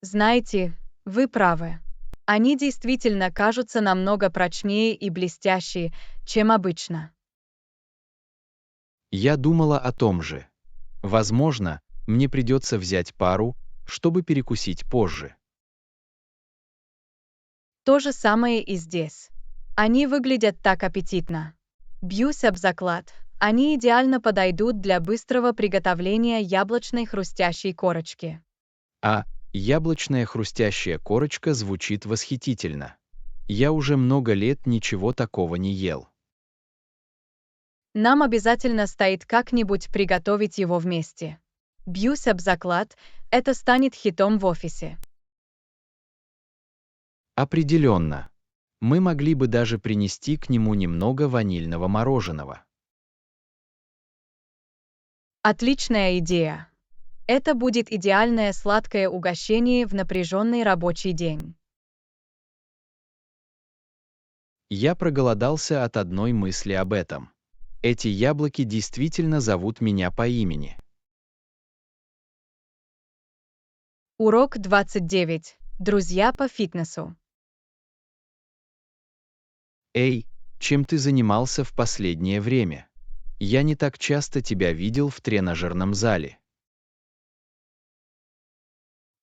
A: Знаете, вы правы. Они действительно кажутся намного прочнее и блестящие, чем обычно.
B: Я думала о том же. Возможно, мне придется взять пару, чтобы перекусить позже.
A: То же самое и здесь. Они выглядят так аппетитно. Бьюсь об заклад, они идеально подойдут для быстрого приготовления яблочной хрустящей корочки.
B: А яблочная хрустящая корочка звучит восхитительно. Я уже много лет ничего такого не ел.
A: Нам обязательно стоит как-нибудь приготовить его вместе. Бьюсь об заклад, это станет хитом в офисе.
B: Определенно. Мы могли бы даже принести к нему немного ванильного мороженого.
A: Отличная идея. Это будет идеальное сладкое угощение в напряженный рабочий день.
B: Я проголодался от одной мысли об этом. Эти яблоки действительно зовут меня по имени.
A: Урок 29. Друзья по фитнесу.
B: Эй, чем ты занимался в последнее время? Я не так часто тебя видел в тренажерном зале.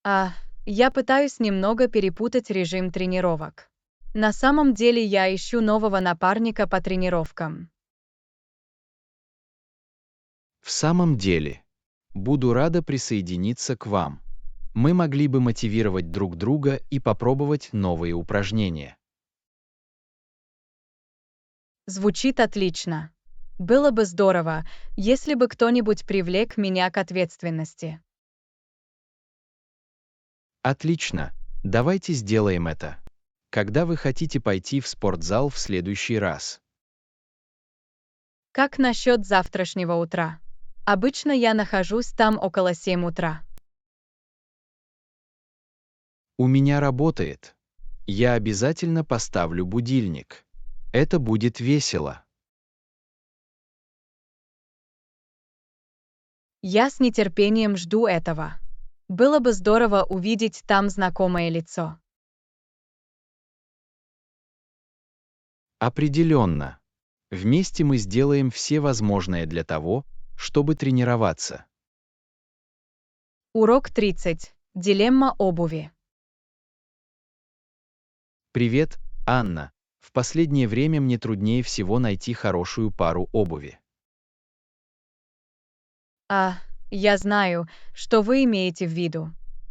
A: Я пытаюсь немного перепутать режим тренировок. На самом деле я ищу нового напарника по тренировкам.
B: В самом деле, буду рада присоединиться к вам. Мы могли бы мотивировать друг друга и попробовать новые упражнения.
A: Звучит отлично. Было бы здорово, если бы кто-нибудь привлек меня к ответственности.
B: Отлично, давайте сделаем это. Когда вы хотите пойти в спортзал в следующий раз?
A: Как насчет завтрашнего утра? Обычно я нахожусь там около 7 утра.
B: У меня работает. Я обязательно поставлю будильник. Это будет весело.
A: Я с нетерпением жду этого. Было бы здорово увидеть там знакомое лицо.
B: Определенно. Вместе мы сделаем все возможное для того, чтобы тренироваться.
A: Урок 30. Дилемма обуви.
B: Привет, Анна. В последнее время мне труднее всего найти хорошую пару обуви.
A: Я знаю, что вы имеете в виду.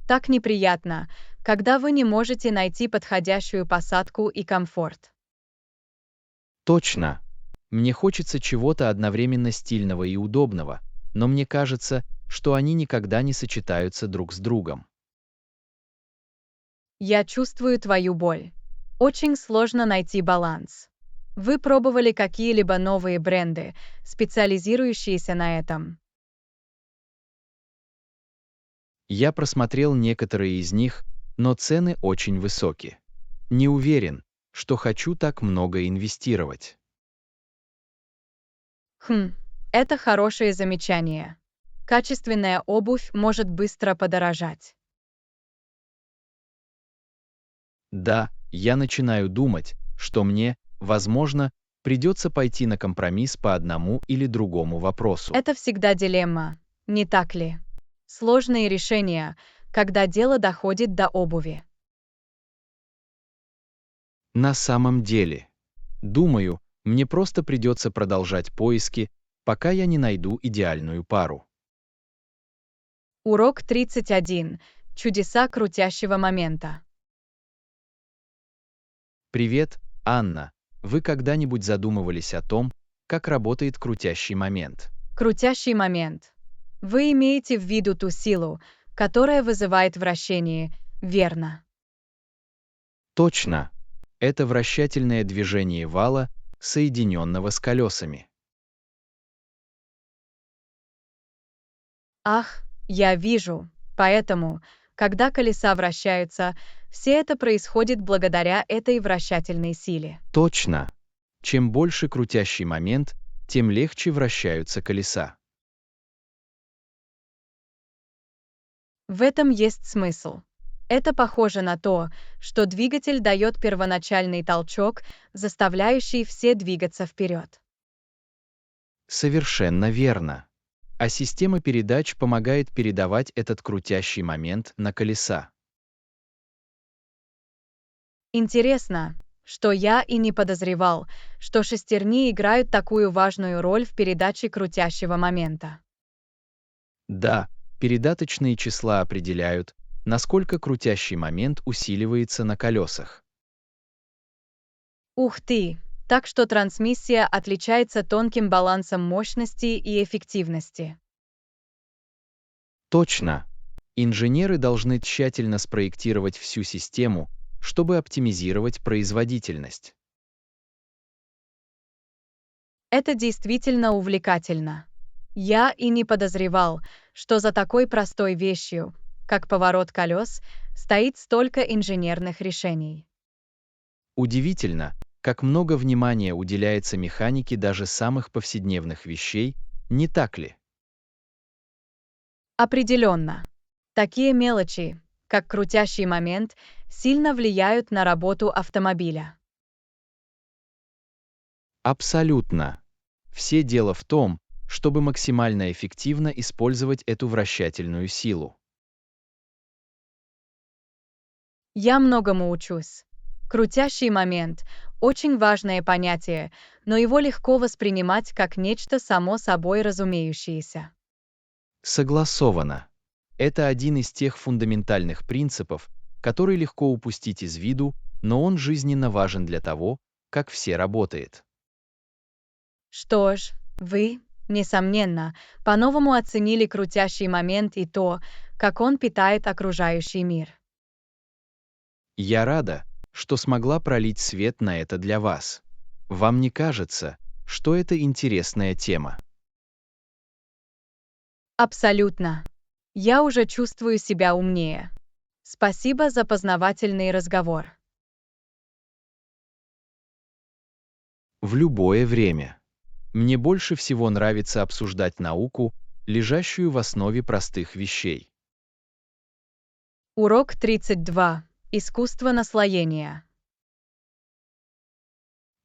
A: Так неприятно, когда вы не можете найти подходящую посадку и комфорт.
B: Точно. Мне хочется чего-то одновременно стильного и удобного, но мне кажется, что они никогда не сочетаются друг с другом.
A: Я чувствую твою боль. Очень сложно найти баланс. Вы пробовали какие-либо новые бренды, специализирующиеся на этом?
B: Я просмотрел некоторые из них, но цены очень высокие. Не уверен, что хочу так много инвестировать.
A: Это хорошее замечание. Качественная обувь может быстро подорожать.
B: Да, я начинаю думать, что мне, возможно, придется пойти на компромисс по одному или другому вопросу.
A: Это всегда дилемма, не так ли? Сложные решения, когда дело доходит до обуви.
B: На самом деле, думаю, мне просто придется продолжать поиски, пока я не найду идеальную пару.
A: Урок 31. Чудеса крутящего момента.
B: Привет, Анна. Вы когда-нибудь задумывались о том, как работает крутящий момент?
A: Крутящий момент. Вы имеете в виду ту силу, которая вызывает вращение, верно?
B: Точно. Это вращательное движение вала, соединенного с колесами.
A: Я вижу. Поэтому, когда колеса вращаются, все это происходит благодаря этой вращательной силе.
B: Точно. Чем больше крутящий момент, тем легче вращаются колеса.
A: В этом есть смысл. Это похоже на то, что двигатель дает первоначальный толчок, заставляющий все двигаться вперед.
B: Совершенно верно. А система передач помогает передавать этот крутящий момент на колеса.
A: Интересно, что я и не подозревал, что шестерни играют такую важную роль в передаче крутящего момента.
B: Да, передаточные числа определяют, насколько крутящий момент усиливается на колесах.
A: Ух ты! Так что трансмиссия отличается тонким балансом мощности и эффективности.
B: Точно. Инженеры должны тщательно спроектировать всю систему, чтобы оптимизировать производительность.
A: Это действительно увлекательно. Я и не подозревал, что за такой простой вещью, как поворот колес, стоит столько инженерных решений.
B: Удивительно, как много внимания уделяется механике даже самых повседневных вещей, не так ли?
A: Определенно. Такие мелочи, как крутящий момент, сильно влияют на работу автомобиля.
B: Абсолютно. Все дело в том, чтобы максимально эффективно использовать эту вращательную силу.
A: Я многому учусь. Крутящий момент — очень важное понятие, но его легко воспринимать как нечто само собой разумеющееся.
B: Согласовано. Это один из тех фундаментальных принципов, который легко упустить из виду, но он жизненно важен для того, как все работает.
A: Что ж, вы, несомненно, по-новому оценили крутящий момент и то, как он питает окружающий мир.
B: Я рада, что смогла пролить свет на это для вас. Вам не кажется, что это интересная тема?
A: Абсолютно. Я уже чувствую себя умнее. Спасибо за познавательный разговор.
B: В любое время. Мне больше всего нравится обсуждать науку, лежащую в основе простых вещей.
A: Урок 32. Искусство наслоения.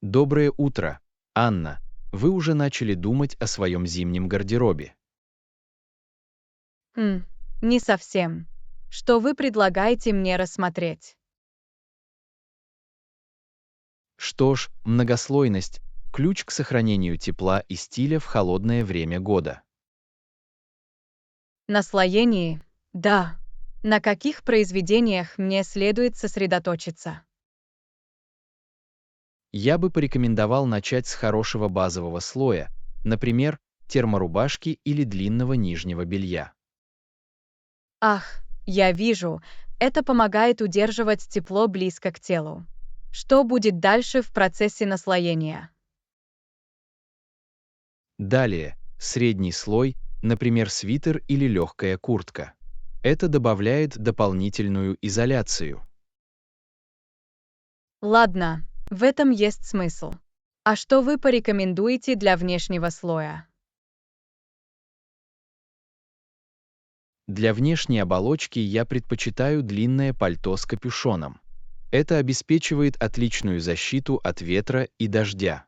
B: Доброе утро, Анна. Вы уже начали думать о своем зимнем гардеробе.
A: Не совсем. Что вы предлагаете мне рассмотреть?
B: Что ж, многослойность – ключ к сохранению тепла и стиля в холодное время года.
A: Наслоение? Да. На каких произведениях мне следует сосредоточиться?
B: Я бы порекомендовал начать с хорошего базового слоя, например, терморубашки или длинного нижнего белья.
A: Ах, я вижу, это помогает удерживать тепло близко к телу. Что будет дальше в процессе наслоения?
B: Далее, средний слой, например, свитер или легкая куртка. Это добавляет дополнительную изоляцию.
A: Ладно, в этом есть смысл. А что вы порекомендуете для внешнего слоя?
B: Для внешней оболочки я предпочитаю длинное пальто с капюшоном. Это обеспечивает отличную защиту от ветра и дождя.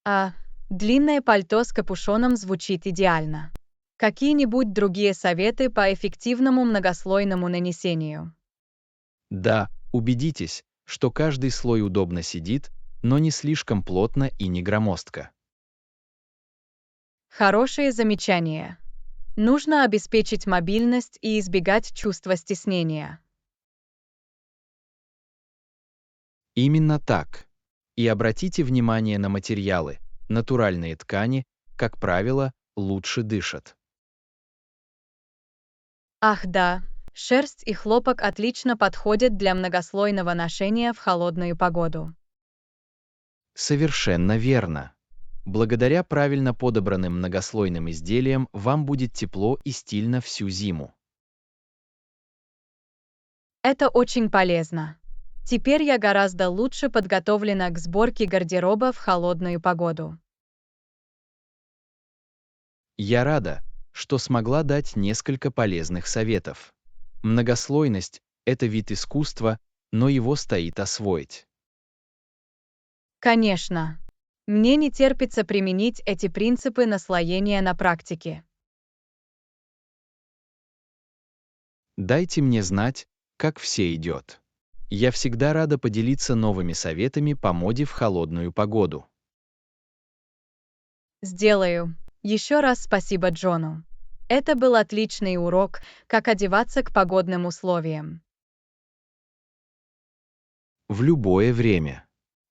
A: А, длинное пальто с капюшоном звучит идеально. Какие-нибудь другие советы по эффективному многослойному нанесению?
B: Да, убедитесь, что каждый слой удобно сидит, но не слишком плотно и не громоздко.
A: Хорошее замечание. Нужно обеспечить мобильность и избегать чувства стеснения.
B: Именно так. И обратите внимание на материалы. Натуральные ткани, как правило, лучше дышат.
A: Ах да, шерсть и хлопок отлично подходят для многослойного ношения в холодную погоду.
B: Совершенно верно. Благодаря правильно подобранным многослойным изделиям вам будет тепло и стильно всю зиму.
A: Это очень полезно. Теперь я гораздо лучше подготовлена к сборке гардероба в холодную погоду.
B: Я рада, что смогла дать несколько полезных советов. Многослойность – это вид искусства, но его стоит освоить.
A: Конечно. Мне не терпится применить эти принципы наслоения на практике.
B: Дайте мне знать, как все идет. Я всегда рада поделиться новыми советами по моде в холодную погоду.
A: Сделаю. Еще раз спасибо Джону. Это был отличный урок, как одеваться к погодным условиям.
B: В любое время.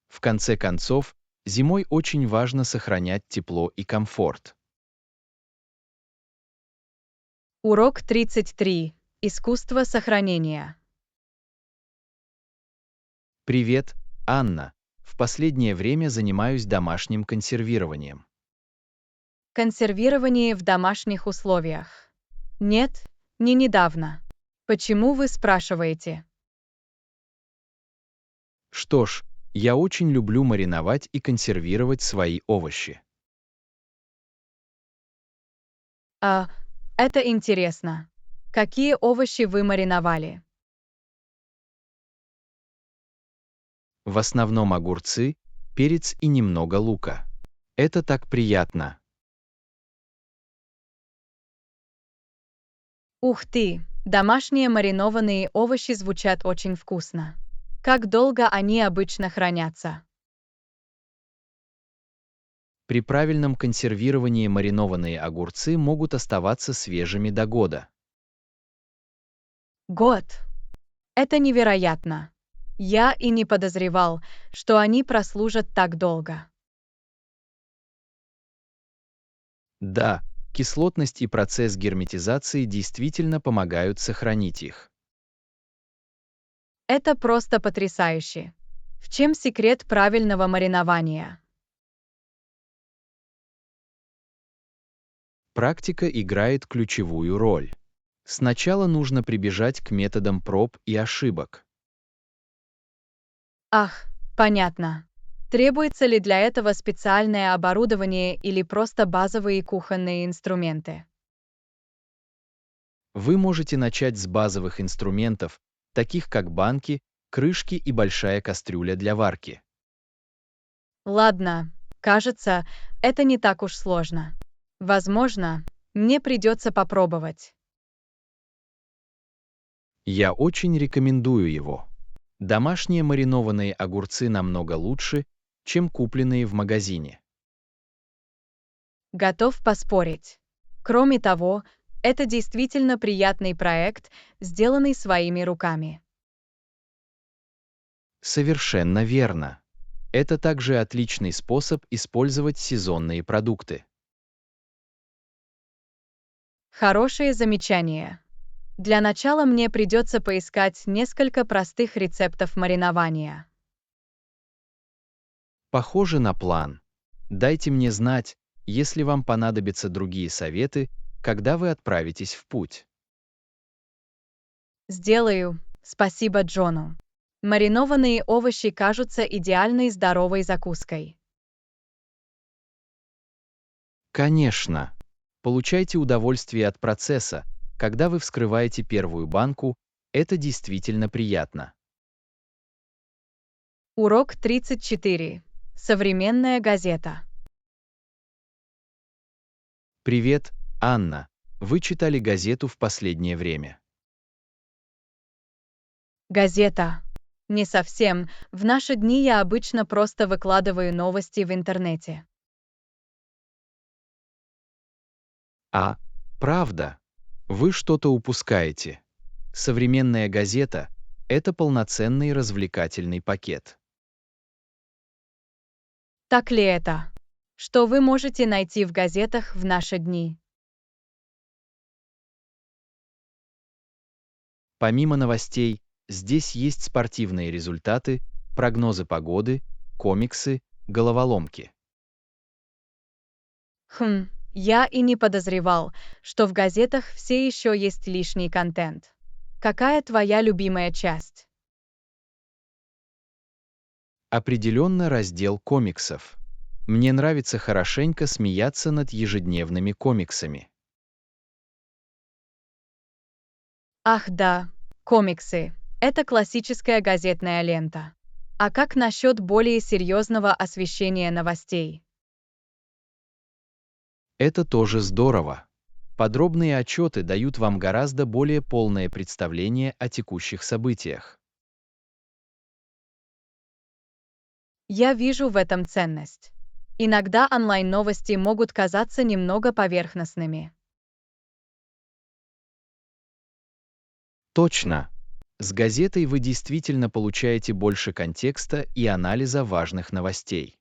B: В конце концов, зимой очень важно сохранять тепло и комфорт.
A: Урок 33. Искусство сохранения.
B: Привет, Анна. В последнее время занимаюсь домашним консервированием.
A: Консервирование в домашних условиях. Нет, не недавно. Почему вы спрашиваете?
B: Что ж, я очень люблю мариновать и консервировать свои овощи.
A: А, это интересно. Какие овощи вы мариновали?
B: В основном огурцы, перец и немного лука. Это так приятно.
A: Ух ты, домашние маринованные овощи звучат очень вкусно. Как долго они обычно хранятся?
B: При правильном консервировании маринованные огурцы могут оставаться свежими до года.
A: Год. Это невероятно. Я и не подозревал, что они прослужат так долго.
B: Да, кислотность и процесс герметизации действительно помогают сохранить их.
A: Это просто потрясающе. В чем секрет правильного маринования?
B: Практика играет ключевую роль. Сначала нужно прибежать к методам проб и ошибок.
A: Ах, понятно. Требуется ли для этого специальное оборудование или просто базовые кухонные инструменты?
B: Вы можете начать с базовых инструментов, таких как банки, крышки и большая кастрюля для варки.
A: Ладно, Кажется, это не так уж сложно. Возможно, мне придется попробовать.
B: Я очень рекомендую его. Домашние маринованные огурцы намного лучше, чем купленные в магазине.
A: Готов поспорить. Кроме того, это действительно приятный проект, сделанный своими руками.
B: Совершенно верно. Это также отличный способ использовать сезонные продукты.
A: Хорошее замечание. Для начала мне придется поискать несколько простых рецептов маринования.
B: Похоже на план. Дайте мне знать, если вам понадобятся другие советы, когда вы отправитесь в путь.
A: Сделаю. Спасибо Джону. Маринованные овощи кажутся идеальной здоровой закуской.
B: Конечно. Получайте удовольствие от процесса, когда вы вскрываете первую банку, это действительно приятно.
A: Урок 34. Современная газета.
B: Привет, Анна. Вы читали газету в последнее время?
A: Газета. Не совсем. В наши дни я обычно просто выкладываю новости в интернете.
B: А, правда? Вы что-то упускаете. Современная газета– это полноценный развлекательный пакет.
A: Так ли это? Что вы можете найти в газетах в наши дни?
B: Помимо новостей, здесь есть спортивные результаты, прогнозы погоды, комиксы, головоломки.
A: Я и не подозревал, что в газетах все еще есть лишний контент. Какая твоя любимая часть?
B: Определенно раздел комиксов. Мне нравится хорошенько смеяться над ежедневными комиксами.
A: Ах да, комиксы. Это классическая газетная лента. А как насчет более серьезного освещения новостей?
B: Это тоже здорово. Подробные отчеты дают вам гораздо более полное представление о текущих событиях.
A: Я вижу в этом ценность. Иногда онлайн-новости могут казаться немного поверхностными.
B: Точно. С газетой вы действительно получаете больше контекста и анализа важных новостей.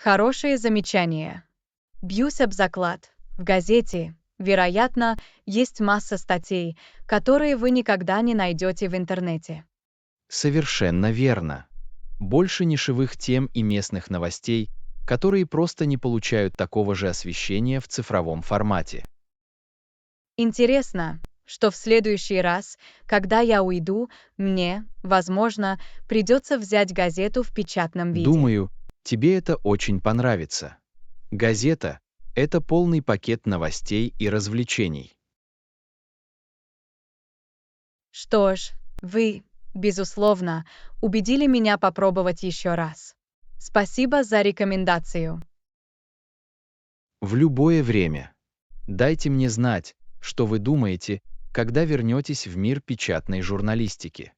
A: Хорошее замечание. Бьюсь об заклад. В газете, вероятно, есть масса статей, которые вы никогда не найдете в интернете.
B: Совершенно верно. Больше нишевых тем и местных новостей, которые просто не получают такого же освещения в цифровом формате.
A: Интересно, что в следующий раз, когда я уйду, мне, возможно, придется взять газету в печатном виде.
B: Думаю, тебе это очень понравится. Газета– это полный пакет новостей и развлечений.
A: Что ж, вы, безусловно, убедили меня попробовать еще раз. Спасибо за рекомендацию.
B: В любое время. Дайте мне знать, что вы думаете, когда вернетесь в мир печатной журналистики.